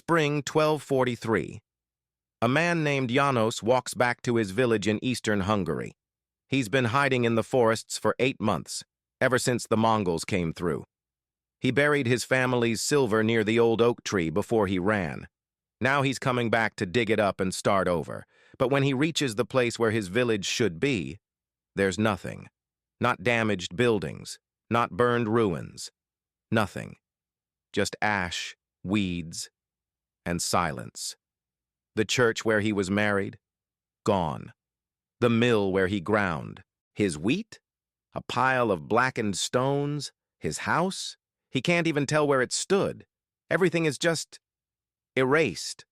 Spring 1243. A man named Janos walks back to his village in eastern Hungary. He's been hiding in the forests for 8 months, ever since the Mongols came through. He buried his family's silver near the old oak tree before he ran. Now he's coming back to dig it up and start over. But when he reaches the place where his village should be, there's nothing. Not damaged buildings, not burned ruins. Nothing. Just ash, weeds, and silence. The church where he was married? Gone. The mill where he ground? His wheat? A pile of blackened stones? His house? He can't even tell where it stood. Everything is just erased.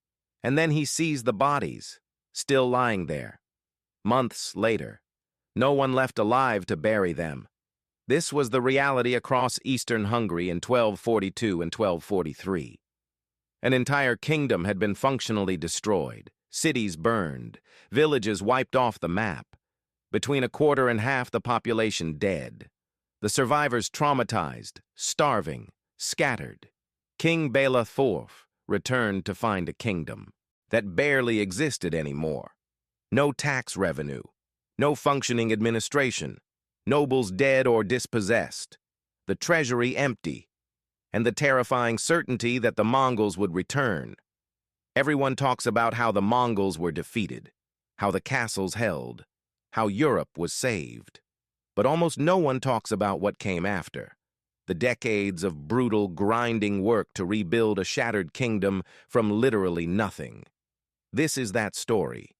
And then he sees the bodies, still lying there. Months later. No one left alive to bury them. This was the reality across eastern Hungary in 1242 and 1243. An entire kingdom had been functionally destroyed, cities burned, villages wiped off the map, between a quarter and half the population dead. The survivors traumatized, starving, scattered. King Béla IV returned to find a kingdom that barely existed anymore. No tax revenue, no functioning administration, nobles dead or dispossessed, the treasury empty, and the terrifying certainty that the Mongols would return. Everyone talks about how the Mongols were defeated, how the castles held, how Europe was saved. But almost no one talks about what came after. The decades of brutal, grinding work to rebuild a shattered kingdom from literally nothing. This is that story.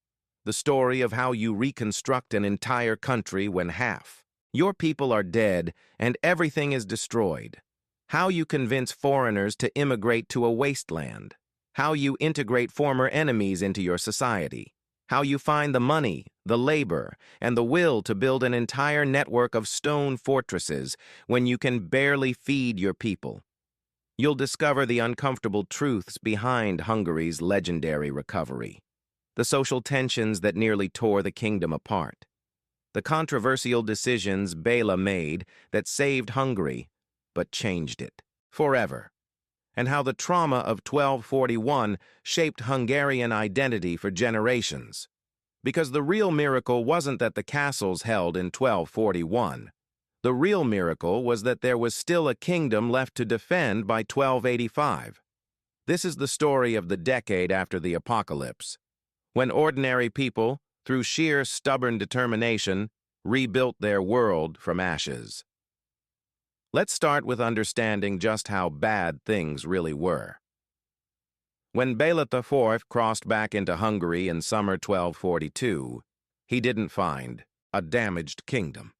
The story of how you reconstruct an entire country when half your people are dead and everything is destroyed. How you convince foreigners to immigrate to a wasteland. How you integrate former enemies into your society. How you find the money, the labor, and the will to build an entire network of stone fortresses when you can barely feed your people. You'll discover the uncomfortable truths behind Hungary's legendary recovery. The social tensions that nearly tore the kingdom apart. The controversial decisions Béla made that saved Hungary, but changed it forever. And how the trauma of 1241 shaped Hungarian identity for generations. Because the real miracle wasn't that the castles held in 1241. The real miracle was that there was still a kingdom left to defend by 1285. This is the story of the decade after the apocalypse, when ordinary people, through sheer stubborn determination, rebuilt their world from ashes. Let's start with understanding just how bad things really were. When Béla IV crossed back into Hungary in summer 1242, he didn't find a damaged kingdom.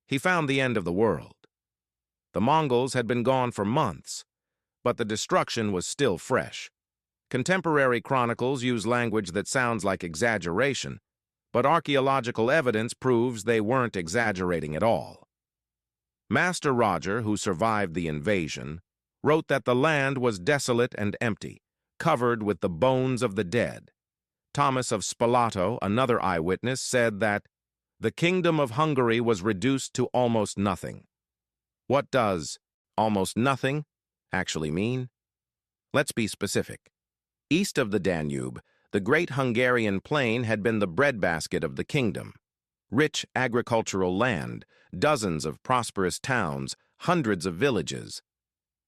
He found the end of the world. The Mongols had been gone for months, but the destruction was still fresh. Contemporary chronicles use language that sounds like exaggeration, but archaeological evidence proves they weren't exaggerating at all. Master Roger, who survived the invasion, wrote that the land was desolate and empty, covered with the bones of the dead. Thomas of Spalato, another eyewitness, said that the kingdom of Hungary was reduced to almost nothing. What does almost nothing actually mean? Let's be specific. East of the Danube, the great Hungarian plain had been the breadbasket of the kingdom. Rich agricultural land, dozens of prosperous towns, hundreds of villages.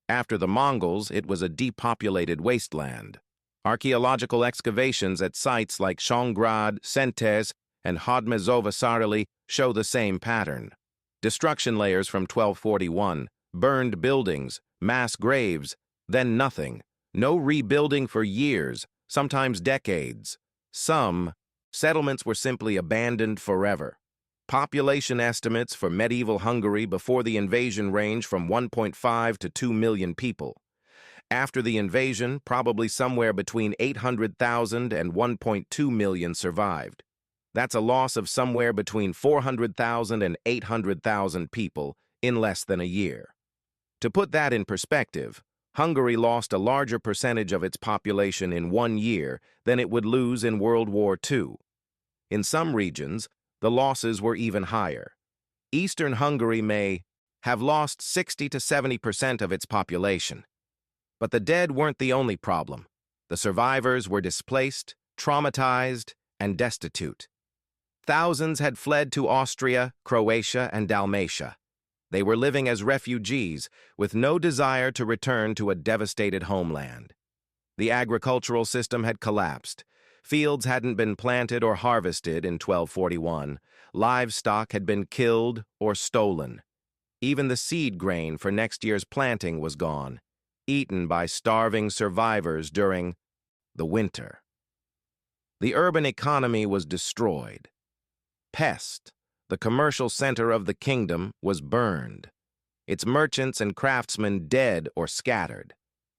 After the Mongols, it was a depopulated wasteland. Archaeological excavations at sites like Csongrád, Szentes, and Hódmezővásárhely show the same pattern. Destruction layers from 1241, burned buildings, mass graves, then nothing. No rebuilding for years, sometimes decades. Some settlements were simply abandoned forever. Population estimates for medieval Hungary before the invasion range from 1.5 to 2 million people. After the invasion, probably somewhere between 800,000 and 1.2 million survived. That's a loss of somewhere between 400,000 and 800,000 people in less than a year. To put that in perspective, Hungary lost a larger percentage of its population in 1 year than it would lose in World War II. In some regions, the losses were even higher. Eastern Hungary may have lost 60 to 70% of its population. But the dead weren't the only problem. The survivors were displaced, traumatized, and destitute. Thousands had fled to Austria, Croatia, and Dalmatia. They were living as refugees, with no desire to return to a devastated homeland. The agricultural system had collapsed. Fields hadn't been planted or harvested in 1241. Livestock had been killed or stolen. Even the seed grain for next year's planting was gone, eaten by starving survivors during the winter. The urban economy was destroyed. Pest, the commercial center of the kingdom, was burned. Its merchants and craftsmen dead or scattered.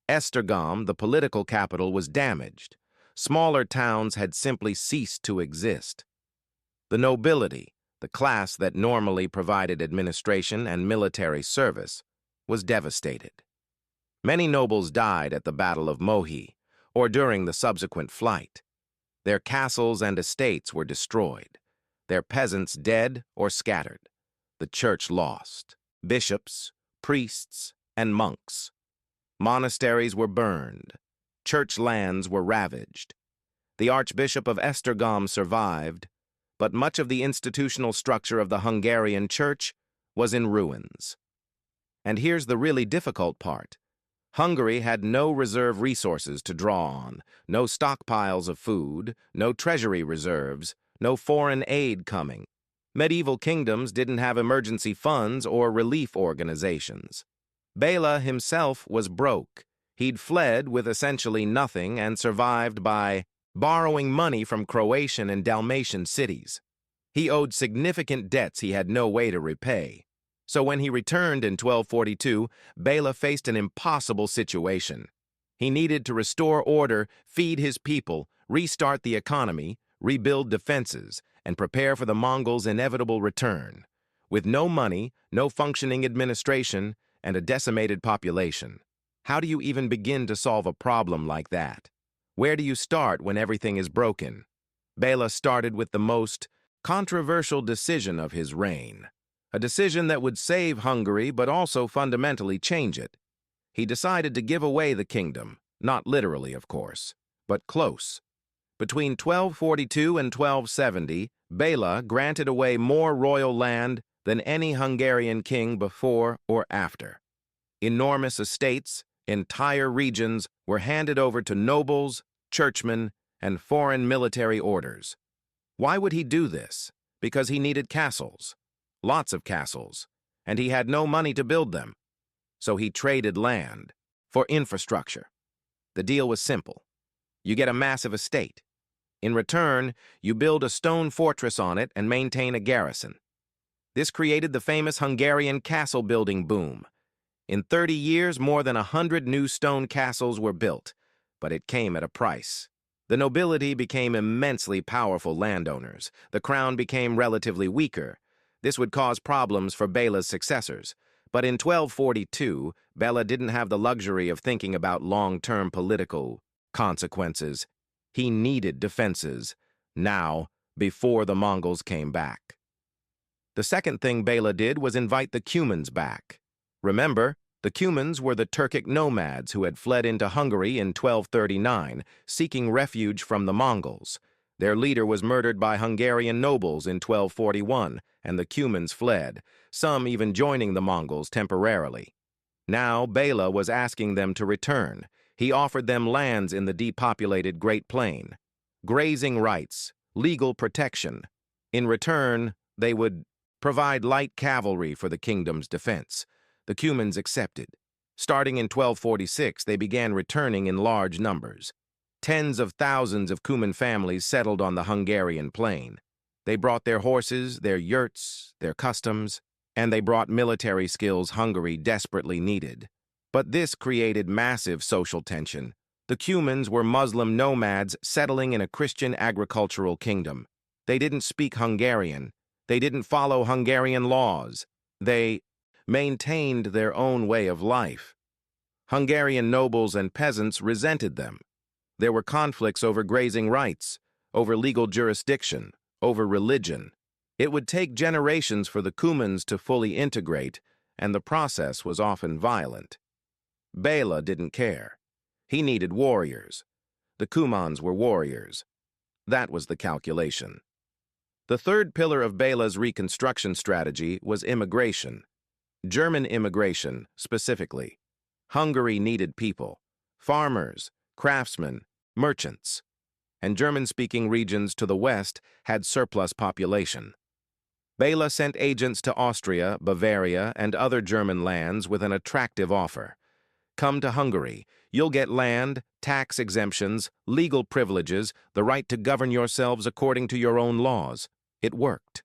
Esztergom, the political capital, was damaged. Smaller towns had simply ceased to exist. The nobility, the class that normally provided administration and military service, was devastated. Many nobles died at the Battle of Mohi or during the subsequent flight. Their castles and estates were destroyed, their peasants dead or scattered. The church lost bishops, priests, and monks. Monasteries were burned. Church lands were ravaged. The Archbishop of Esztergom survived, but much of the institutional structure of the Hungarian church was in ruins. And here's the really difficult part. Hungary had no reserve resources to draw on, no stockpiles of food, no treasury reserves, no foreign aid coming. Medieval kingdoms didn't have emergency funds or relief organizations. Béla himself was broke. He'd fled with essentially nothing and survived by borrowing money from Croatian and Dalmatian cities. He owed significant debts he had no way to repay. So when he returned in 1242, Béla faced an impossible situation. He needed to restore order, feed his people, restart the economy, rebuild defenses, and prepare for the Mongols' inevitable return. With no money, no functioning administration, and a decimated population, how do you even begin to solve a problem like that? Where do you start when everything is broken? Béla started with the most controversial decision of his reign, a decision that would save Hungary but also fundamentally change it. He decided to give away the kingdom, not literally, of course, but close. Between 1242 and 1270, Béla granted away more royal land than any Hungarian king before or after. Enormous estates, entire regions were handed over to nobles, churchmen, and foreign military orders. Why would he do this? Because he needed castles, lots of castles, and he had no money to build them. So he traded land for infrastructure. The deal was simple. You get a massive estate. In return, you build a stone fortress on it and maintain a garrison. This created the famous Hungarian castle-building boom. In 30 years, more than 100 new stone castles were built, but it came at a price. The nobility became immensely powerful landowners. The crown became relatively weaker. This would cause problems for Béla's successors. But in 1242, Béla didn't have the luxury of thinking about long-term political consequences. He needed defenses, now, before the Mongols came back. The second thing Béla did was invite the Cumans back. Remember, the Cumans were the Turkic nomads who had fled into Hungary in 1239, seeking refuge from the Mongols. Their leader was murdered by Hungarian nobles in 1241, and the Cumans fled, some even joining the Mongols temporarily. Now Béla was asking them to return. He offered them lands in the depopulated Great Plain, grazing rights, legal protection. In return, they would provide light cavalry for the kingdom's defense. The Cumans accepted. Starting in 1246, they began returning in large numbers. Tens of thousands of Cuman families settled on the Hungarian plain. They brought their horses, their yurts, their customs, and they brought military skills Hungary desperately needed. But this created massive social tension. The Cumans were Muslim nomads settling in a Christian agricultural kingdom. They didn't speak Hungarian. They didn't follow Hungarian laws. They maintained their own way of life. Hungarian nobles and peasants resented them. There were conflicts over grazing rights, over legal jurisdiction, over religion. It would take generations for the Cumans to fully integrate, and the process was often violent. Béla didn't care. He needed warriors. The Cumans were warriors. That was the calculation. The third pillar of Béla's reconstruction strategy was immigration. German immigration, specifically. Hungary needed people, farmers, craftsmen, merchants, and German-speaking regions to the west had surplus population. Béla sent agents to Austria, Bavaria, and other German lands with an attractive offer. Come to Hungary. You'll get land, tax exemptions, legal privileges, the right to govern yourselves according to your own laws. It worked.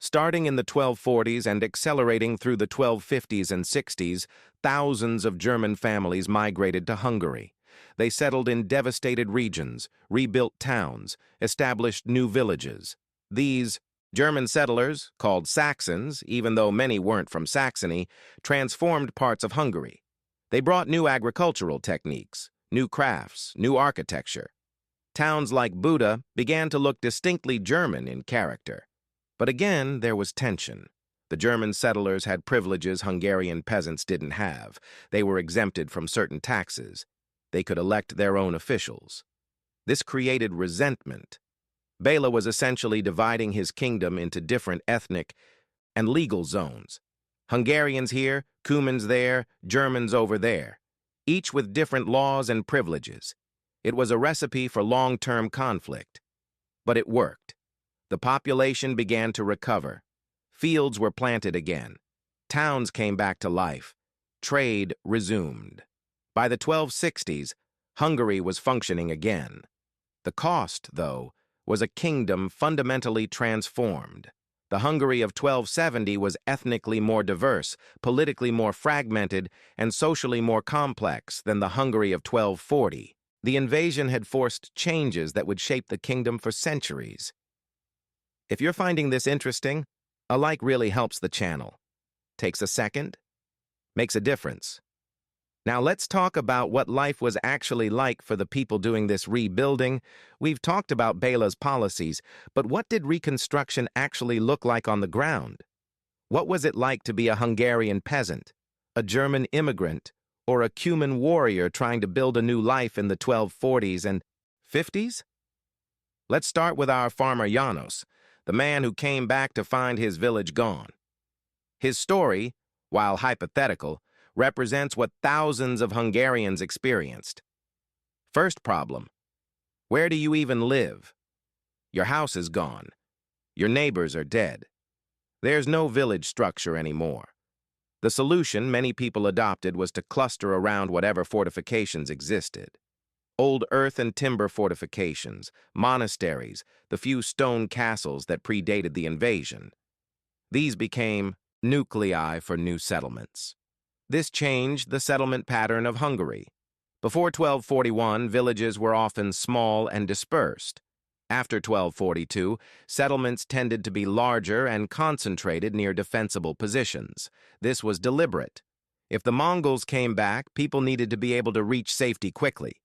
Starting in the 1240s and accelerating through the 1250s and 60s, thousands of German families migrated to Hungary. They settled in devastated regions, rebuilt towns, established new villages. These German settlers, called Saxons, even though many weren't from Saxony, transformed parts of Hungary. They brought new agricultural techniques, new crafts, new architecture. Towns like Buda began to look distinctly German in character. But again, there was tension. The German settlers had privileges Hungarian peasants didn't have. They were exempted from certain taxes. They could elect their own officials. This created resentment. Béla was essentially dividing his kingdom into different ethnic and legal zones. Hungarians here, Cumans there, Germans over there, each with different laws and privileges. It was a recipe for long-term conflict. But it worked. The population began to recover. Fields were planted again. Towns came back to life. Trade resumed. By the 1260s, Hungary was functioning again. The cost, though, was a kingdom fundamentally transformed. The Hungary of 1270 was ethnically more diverse, politically more fragmented, and socially more complex than the Hungary of 1240. The invasion had forced changes that would shape the kingdom for centuries. If you're finding this interesting, a like really helps the channel. Takes a second, makes a difference. Now let's talk about what life was actually like for the people doing this rebuilding. We've talked about Béla's policies, but what did reconstruction actually look like on the ground? What was it like to be a Hungarian peasant, a German immigrant, or a Cuman warrior trying to build a new life in the 1240s and 50s? Let's start with our farmer János, the man who came back to find his village gone. His story, while hypothetical, represents what thousands of Hungarians experienced. First problem: where do you even live? Your house is gone. Your neighbors are dead. There's no village structure anymore. The solution many people adopted was to cluster around whatever fortifications existed. Old earth and timber fortifications, monasteries, the few stone castles that predated the invasion. These became nuclei for new settlements. This changed the settlement pattern of Hungary. Before 1241, villages were often small and dispersed. After 1242, settlements tended to be larger and concentrated near defensible positions. This was deliberate. If the Mongols came back, people needed to be able to reach safety quickly.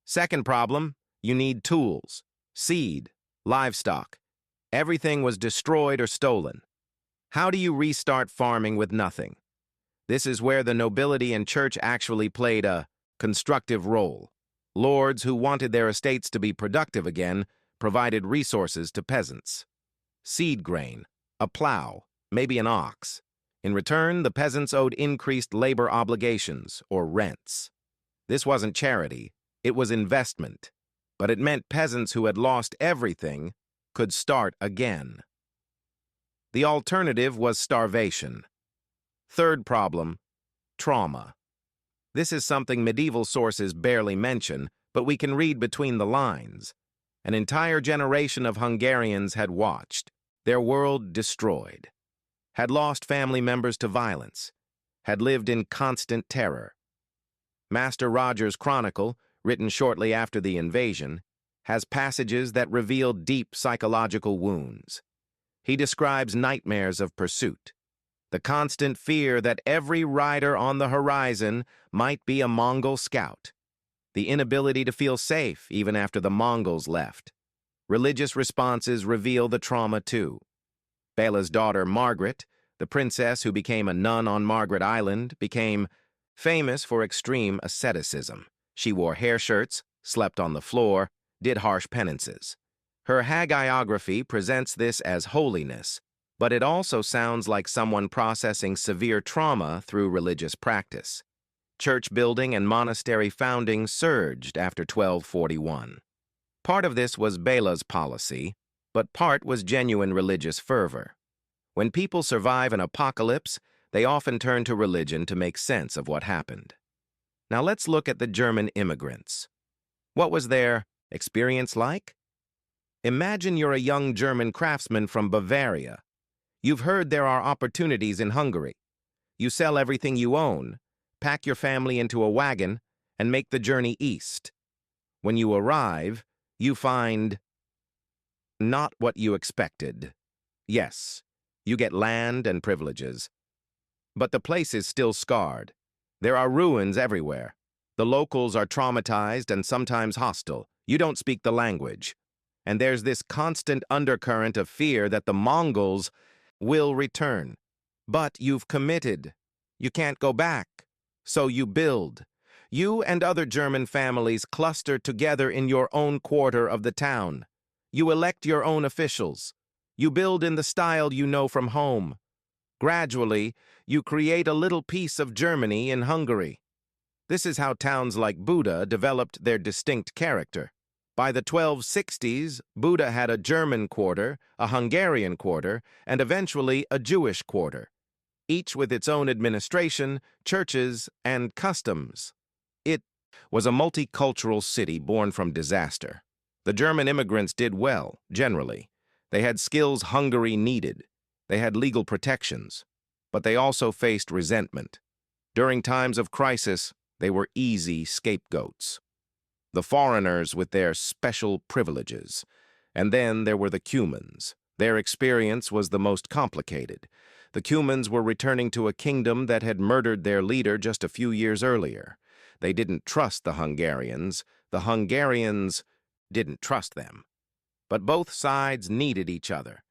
Second problem: you need tools, seed, livestock. Everything was destroyed or stolen. How do you restart farming with nothing? This is where the nobility and church actually played a constructive role. Lords who wanted their estates to be productive again provided resources to peasants. Seed grain, a plow, maybe an ox. In return, the peasants owed increased labor obligations, or rents. This wasn't charity, it was investment. But it meant peasants who had lost everything could start again. The alternative was starvation. Third problem: trauma. This is something medieval sources barely mention, but we can read between the lines. An entire generation of Hungarians had watched their world destroyed, had lost family members to violence, had lived in constant terror. Master Roger's chronicle, written shortly after the invasion, has passages that reveal deep psychological wounds. He describes nightmares of pursuit, the constant fear that every rider on the horizon might be a Mongol scout, the inability to feel safe even after the Mongols left. Religious responses reveal the trauma too. Béla's daughter Margaret, the princess who became a nun on Margaret Island, became famous for extreme asceticism. She wore hair shirts, slept on the floor, did harsh penances. Her hagiography presents this as holiness, but it also sounds like someone processing severe trauma through religious practice. Church building and monastery founding surged after 1241. Part of this was Béla's policy, but part was genuine religious fervor. When people survive an apocalypse, they often turn to religion to make sense of what happened. Now let's look at the German immigrants. What was their experience like? Imagine you're a young German craftsman from Bavaria. You've heard there are opportunities in Hungary. You sell everything you own, pack your family into a wagon, and make the journey east. When you arrive, you find not what you expected. Yes, you get land and privileges. But the place is still scarred. There are ruins everywhere. The locals are traumatized and sometimes hostile. You don't speak the language. And there's this constant undercurrent of fear that the Mongols will return. But you've committed. You can't go back. So you build. You and other German families cluster together in your own quarter of the town. You elect your own officials. You build in the style you know from home. Gradually, you create a little piece of Germany in Hungary. This is how towns like Buda developed their distinct character. By the 1260s, Buda had a German quarter, a Hungarian quarter, and eventually a Jewish quarter, each with its own administration, churches, and customs. It was a multicultural city born from disaster. The German immigrants did well, generally. They had skills Hungary needed. They had legal protections. But they also faced resentment. During times of crisis, they were easy scapegoats. The foreigners with their special privileges. And then there were the Cumans. Their experience was the most complicated. The Cumans were returning to a kingdom that had murdered their leader just a few years earlier. They didn't trust the Hungarians. The Hungarians didn't trust them. But both sides needed each other.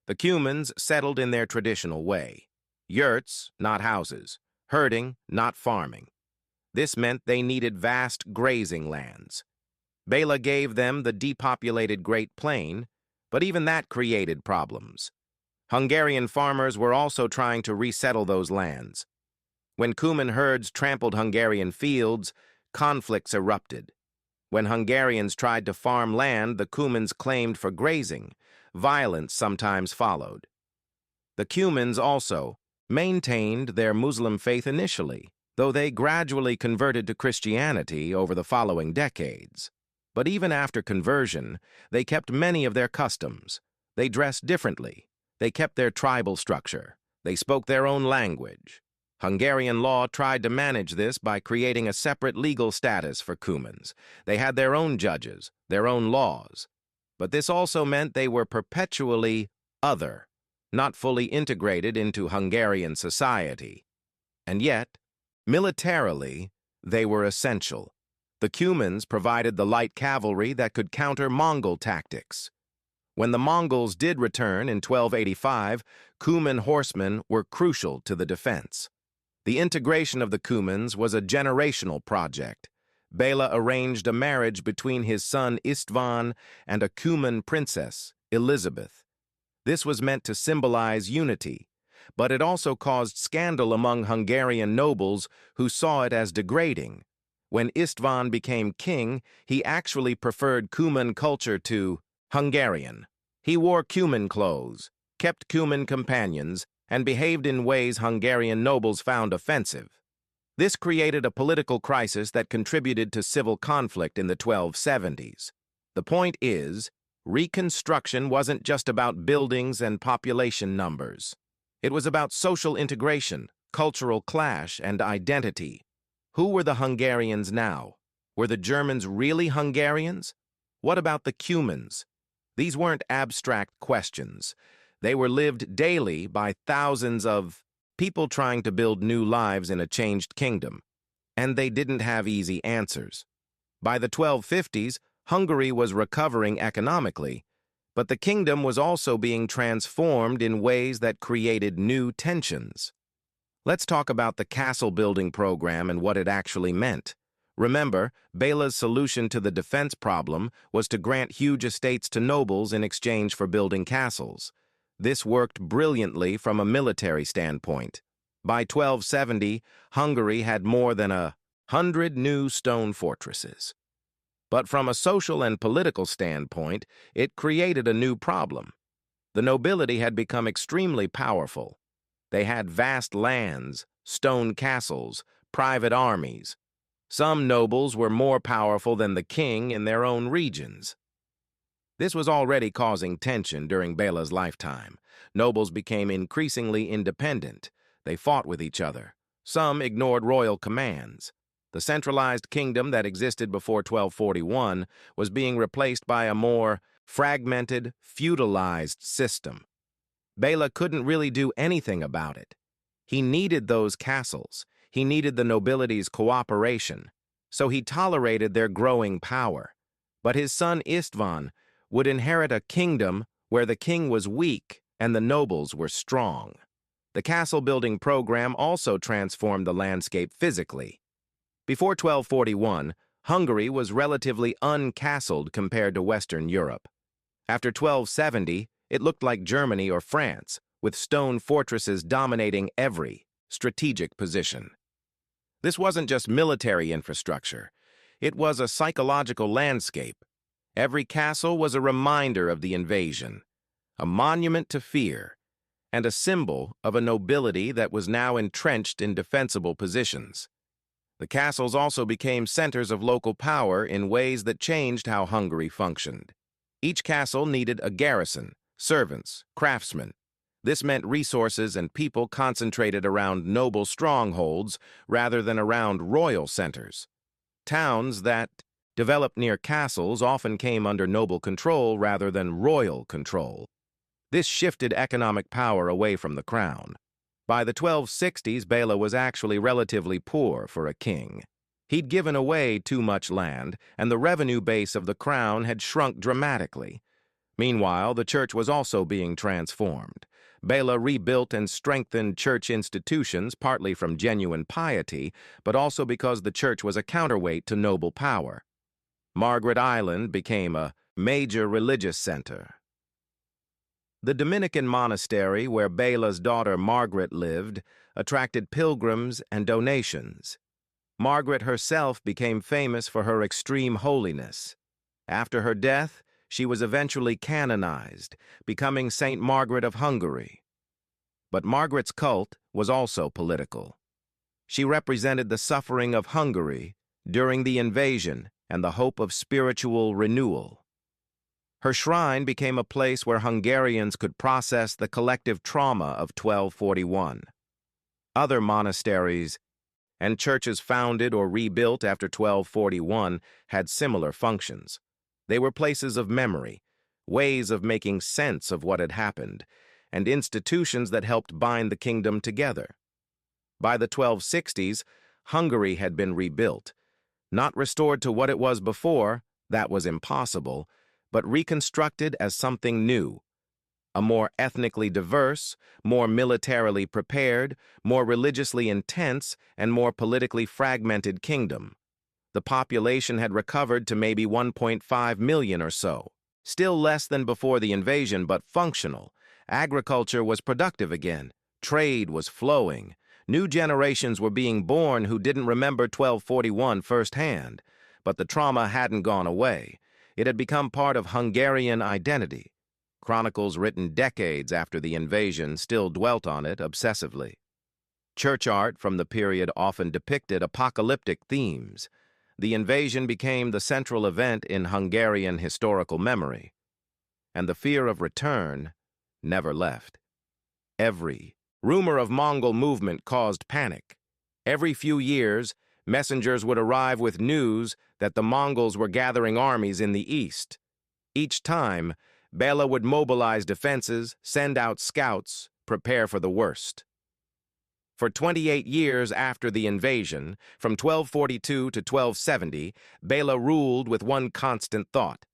The Cumans settled in their traditional way. Yurts, not houses. Herding, not farming. This meant they needed vast grazing lands. Béla gave them the depopulated Great Plain, but even that created problems. Hungarian farmers were also trying to resettle those lands. When Cuman herds trampled Hungarian fields, conflicts erupted. When Hungarians tried to farm land the Cumans claimed for grazing, violence sometimes followed. The Cumans also maintained their Muslim faith initially, though they gradually converted to Christianity over the following decades. But even after conversion, they kept many of their customs. They dressed differently. They kept their tribal structure. They spoke their own language. Hungarian law tried to manage this by creating a separate legal status for Cumans. They had their own judges, their own laws. But this also meant they were perpetually other, not fully integrated into Hungarian society. And yet, militarily, they were essential. The Cumans provided the light cavalry that could counter Mongol tactics. When the Mongols did return in 1285, Cuman horsemen were crucial to the defense. The integration of the Cumans was a generational project. Béla arranged a marriage between his son István and a Cuman princess, Elizabeth. This was meant to symbolize unity, but it also caused scandal among Hungarian nobles who saw it as degrading. When István became king, he actually preferred Cuman culture to Hungarian. He wore Cuman clothes, kept Cuman companions, and behaved in ways Hungarian nobles found offensive. This created a political crisis that contributed to civil conflict in the 1270s. The point is, Reconstruction wasn't just about buildings and population numbers. It was about social integration, cultural clash, and identity. Who were the Hungarians now? Were the Germans really Hungarians? What about the Cumans? These weren't abstract questions. They were lived daily by thousands of people trying to build new lives in a changed kingdom. And they didn't have easy answers. By the 1250s, Hungary was recovering economically, but the kingdom was also being transformed in ways that created new tensions. Let's talk about the castle building program and what it actually meant. Remember, Béla's solution to the defense problem was to grant huge estates to nobles in exchange for building castles. This worked brilliantly from a military standpoint. By 1270, Hungary had more than 100 new stone fortresses. But from a social and political standpoint, it created a new problem. The nobility had become extremely powerful. They had vast lands, stone castles, private armies. Some nobles were more powerful than the king in their own regions. This was already causing tension during Béla's lifetime. Nobles became increasingly independent. They fought with each other. Some ignored royal commands. The centralized kingdom that existed before 1241 was being replaced by a more fragmented, feudalized system. Béla couldn't really do anything about it. He needed those castles. He needed the nobility's cooperation, so he tolerated their growing power. But his son Istvan would inherit a kingdom where the king was weak and the nobles were strong. The castle-building program also transformed the landscape physically. Before 1241, Hungary was relatively uncastled compared to Western Europe. After 1270, it looked like Germany or France, with stone fortresses dominating every strategic position. This wasn't just military infrastructure. It was a psychological landscape. Every castle was a reminder of the invasion, a monument to fear, and a symbol of a nobility that was now entrenched in defensible positions. The castles also became centers of local power in ways that changed how Hungary functioned. Each castle needed a garrison, servants, craftsmen. This meant resources and people concentrated around noble strongholds rather than around royal centers. Towns that developed near castles often came under noble control rather than royal control. This shifted economic power away from the crown. By the 1260s, Béla was actually relatively poor for a king. He'd given away too much land, and the revenue base of the crown had shrunk dramatically. Meanwhile, the church was also being transformed. Béla rebuilt and strengthened church institutions partly from genuine piety, but also because the church was a counterweight to noble power. Margaret Island became a major religious center. The Dominican monastery where Béla's daughter Margaret lived attracted pilgrims and donations. Margaret herself became famous for her extreme holiness. After her death, she was eventually canonized, becoming Saint Margaret of Hungary. But Margaret's cult was also political. She represented the suffering of Hungary during the invasion and the hope of spiritual renewal. Her shrine became a place where Hungarians could process the collective trauma of 1241. Other monasteries and churches founded or rebuilt after 1241 had similar functions. They were places of memory, ways of making sense of what had happened, and institutions that helped bind the kingdom together. By the 1260s, Hungary had been rebuilt, not restored to what it was before, that was impossible, but reconstructed as something new, a more ethnically diverse, more militarily prepared, more religiously intense, and more politically fragmented kingdom. The population had recovered to maybe 1.5 million or so. Still less than before the invasion, but functional. Agriculture was productive again. Trade was flowing. New generations were being born who didn't remember 1241 firsthand. But the trauma hadn't gone away. It had become part of Hungarian identity. Chronicles written decades after the invasion still dwelt on it obsessively. Church art from the period often depicted apocalyptic themes. The invasion became the central event in Hungarian historical memory, and the fear of return never left. Every rumor of Mongol movement caused panic. Every few years, messengers would arrive with news that the Mongols were gathering armies in the east. Each time, Béla would mobilize defenses, send out scouts, prepare for the worst. For 28 years after the invasion, from 1242 to 1270, Béla ruled with one constant thought: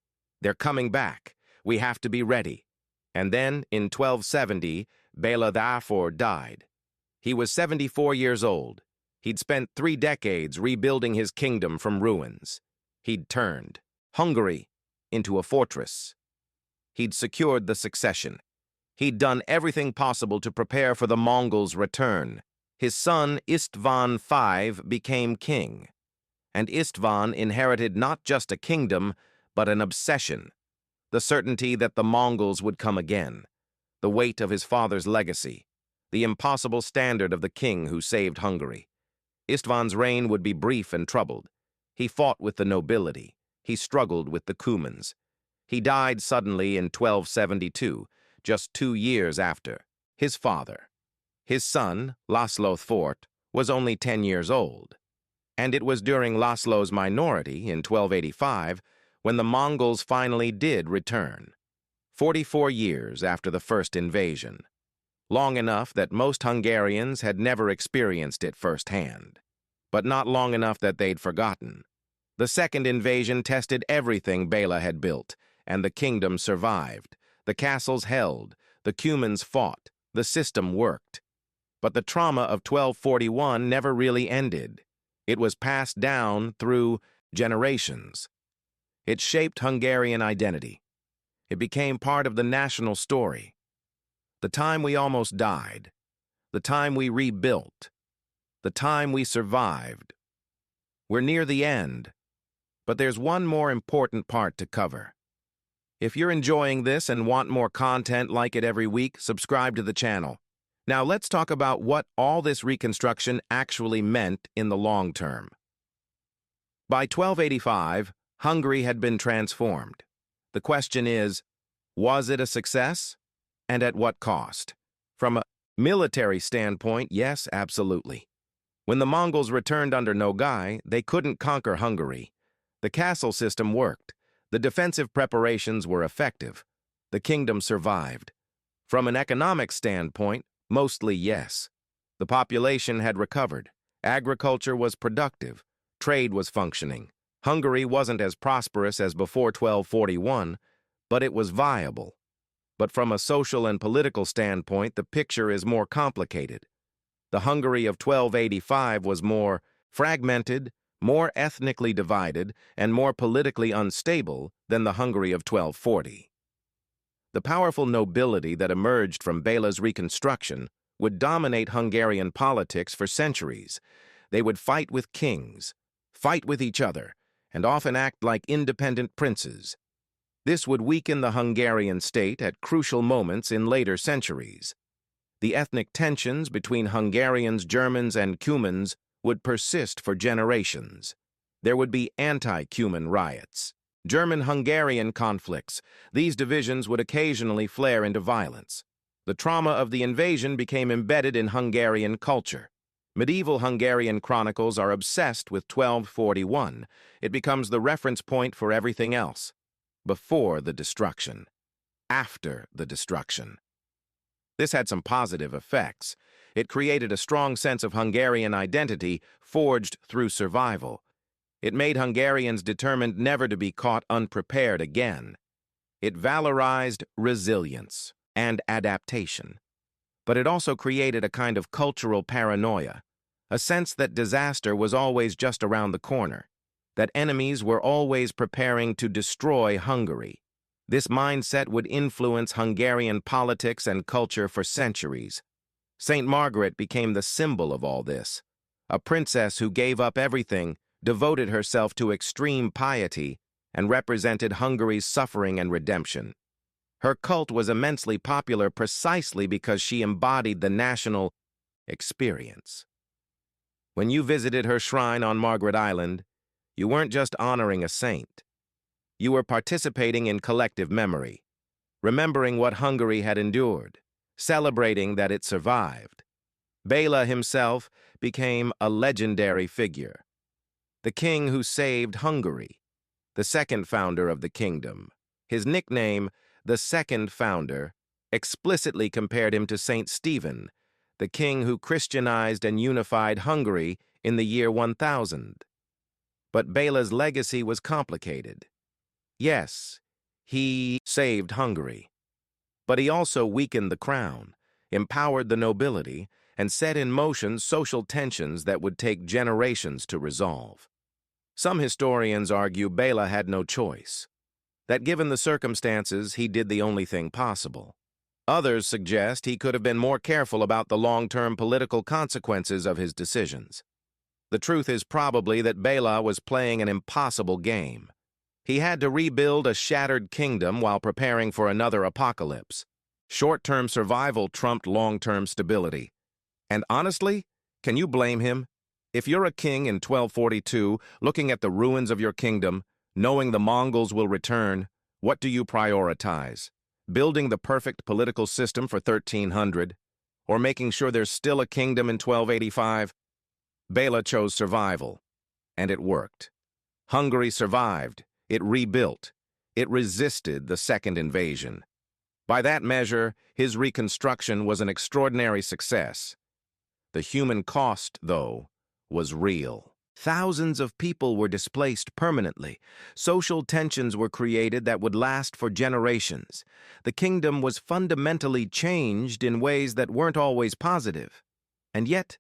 they're coming back. We have to be ready. And then, in 1270, Béla IV died. He was 74 years old. He'd spent 3 decades rebuilding his kingdom from ruins. He'd turned Hungary into a fortress. He'd secured the succession. He'd done everything possible to prepare for the Mongols' return. His son, István V, became king. And István inherited not just a kingdom, but an obsession. The certainty that the Mongols would come again. The weight of his father's legacy. The impossible standard of the king who saved Hungary. István's reign would be brief and troubled. He fought with the nobility. He struggled with the Cumans. He died suddenly in 1272, just 2 years after his father. His son, László IV, was only 10 years old. And it was during László's minority in 1285 when the Mongols finally did return. 44 years after the first invasion. Long enough that most Hungarians had never experienced it firsthand, but not long enough that they'd forgotten. The second invasion tested everything Béla had built, and the kingdom survived. The castles held, the Cumans fought, the system worked. But the trauma of 1241 never really ended. It was passed down through generations. It shaped Hungarian identity. It became part of the national story. The time we almost died, the time we rebuilt, the time we survived. We're near the end, but there's one more important part to cover. If you're enjoying this and want more content like it every week, subscribe to the channel. Now let's talk about what all this reconstruction actually meant in the long term. By 1285, Hungary had been transformed. The question is, was it a success? And at what cost? From a military standpoint, yes, absolutely. When the Mongols returned under Nogai, they couldn't conquer Hungary. The castle system worked. The defensive preparations were effective. The kingdom survived. From an economic standpoint, mostly yes. The population had recovered. Agriculture was productive. Trade was functioning. Hungary wasn't as prosperous as before 1241, but it was viable. But from a social and political standpoint, the picture is more complicated. The Hungary of 1285 was more fragmented, more ethnically divided, and more politically unstable than the Hungary of 1240. The powerful nobility that emerged from Béla's reconstruction would dominate Hungarian politics for centuries. They would fight with kings, fight with each other, and often act like independent princes. This would weaken the Hungarian state at crucial moments in later centuries. The ethnic tensions between Hungarians, Germans, and Cumans would persist for generations. There would be anti-Cuman riots, German-Hungarian conflicts. These divisions would occasionally flare into violence. The trauma of the invasion became embedded in Hungarian culture. Medieval Hungarian chronicles are obsessed with 1241. It becomes the reference point for everything else. Before the destruction, after the destruction. This had some positive effects. It created a strong sense of Hungarian identity forged through survival. It made Hungarians determined never to be caught unprepared again. It valorized resilience and adaptation. But it also created a kind of cultural paranoia, a sense that disaster was always just around the corner, that enemies were always preparing to destroy Hungary. This mindset would influence Hungarian politics and culture for centuries. Saint Margaret became the symbol of all this, a princess who gave up everything, devoted herself to extreme piety, and represented Hungary's suffering and redemption. Her cult was immensely popular precisely because she embodied the national experience. When you visited her shrine on Margaret Island, you weren't just honoring a saint. You were participating in collective memory, remembering what Hungary had endured, celebrating that it survived. Béla himself became a legendary figure, the king who saved Hungary, the second founder of the kingdom. His nickname, the Second Founder, explicitly compared him to Saint Stephen, the king who Christianized and unified Hungary in the year 1000. But Béla's legacy was complicated. Yes, he saved Hungary, but he also weakened the crown, empowered the nobility, and set in motion social tensions that would take generations to resolve. Some historians argue Béla had no choice, that given the circumstances, he did the only thing possible. Others suggest he could have been more careful about the long-term political consequences of his decisions. The truth is probably that Béla was playing an impossible game. He had to rebuild a shattered kingdom while preparing for another apocalypse. Short-term survival trumped long-term stability. And honestly, can you blame him? If you're a king in 1242, looking at the ruins of your kingdom, knowing the Mongols will return, what do you prioritize? Building the perfect political system for 1300? Or making sure there's still a kingdom in 1285? Béla chose survival, and it worked. Hungary survived, it rebuilt, it resisted the second invasion. By that measure, his reconstruction was an extraordinary success. The human cost, though, was real. Thousands of people were displaced permanently. Social tensions were created that would last for generations. The kingdom was fundamentally changed in ways that weren't always positive. And yet,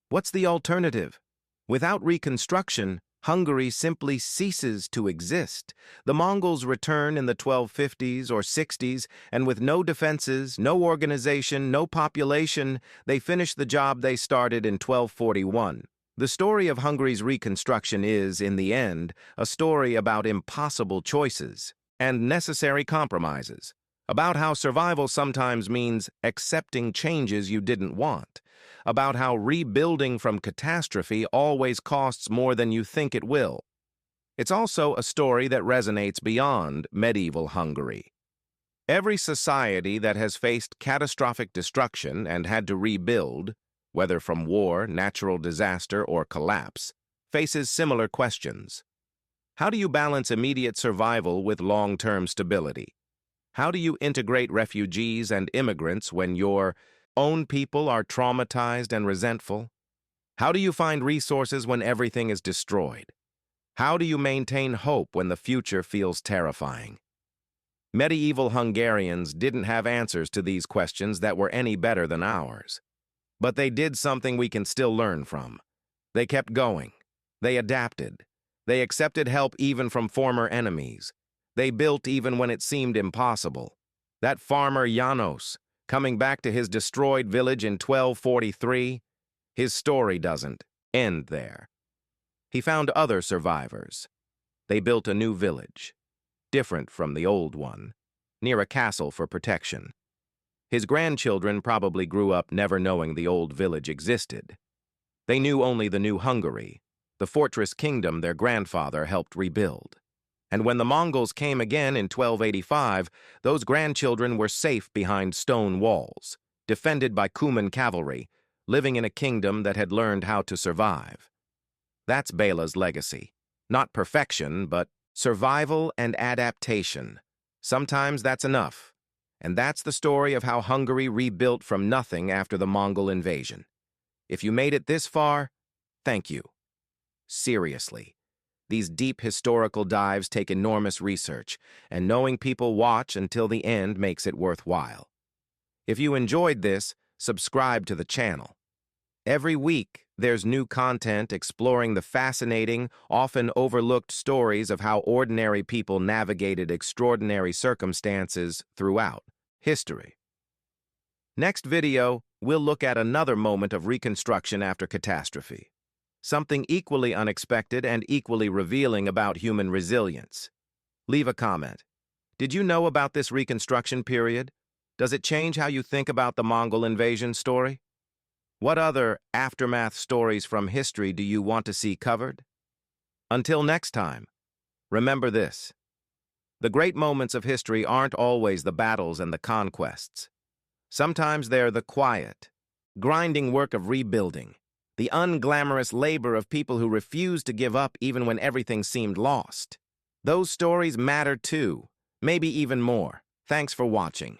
what's the alternative? Without reconstruction, Hungary simply ceases to exist. The Mongols return in the 1250s or 60s, and with no defenses, no organization, no population, they finish the job they started in 1241. The story of Hungary's reconstruction is, in the end, a story about impossible choices and necessary compromises, about how survival sometimes means accepting changes you didn't want, about how rebuilding from catastrophe always costs more than you think it will. It's also a story that resonates beyond medieval Hungary. Every society that has faced catastrophic destruction and had to rebuild, whether from war, natural disaster, or collapse, faces similar questions. How do you balance immediate survival with long-term stability? How do you integrate refugees and immigrants when your own people are traumatized and resentful? How do you find resources when everything is destroyed? How do you maintain hope when the future feels terrifying? Medieval Hungarians didn't have answers to these questions that were any better than ours. But they did something we can still learn from. They kept going. They adapted. They accepted help even from former enemies. They built even when it seemed impossible. That farmer János, coming back to his destroyed village in 1243, his story doesn't end there. He found other survivors. They built a new village, different from the old one, near a castle for protection. His grandchildren probably grew up never knowing the old village existed. They knew only the new Hungary, the fortress kingdom their grandfather helped rebuild. And when the Mongols came again in 1285, those grandchildren were safe behind stone walls, defended by Cuman cavalry, living in a kingdom that had learned how to survive. That's Béla's legacy. Not perfection, but survival and adaptation. Sometimes that's enough. And that's the story of how Hungary rebuilt from nothing after the Mongol invasion. If you made it this far, thank you. Seriously. These deep historical dives take enormous research, and knowing people watch until the end makes it worthwhile. If you enjoyed this, subscribe to the channel. Every week, there's new content exploring the fascinating, often overlooked stories of how ordinary people navigated extraordinary circumstances throughout history. Next video, we'll look at another moment of reconstruction after catastrophe. Something equally unexpected and equally revealing about human resilience. Leave a comment. Did you know about this reconstruction period? Does it change how you think about the Mongol invasion story? What other aftermath stories from history do you want to see covered? Until next time, remember this. The great moments of history aren't always the battles and the conquests. Sometimes they're the quiet, grinding work of rebuilding, the unglamorous labor of people who refused to give up even when everything seemed lost. Those stories matter too, maybe even more. Thanks for watching.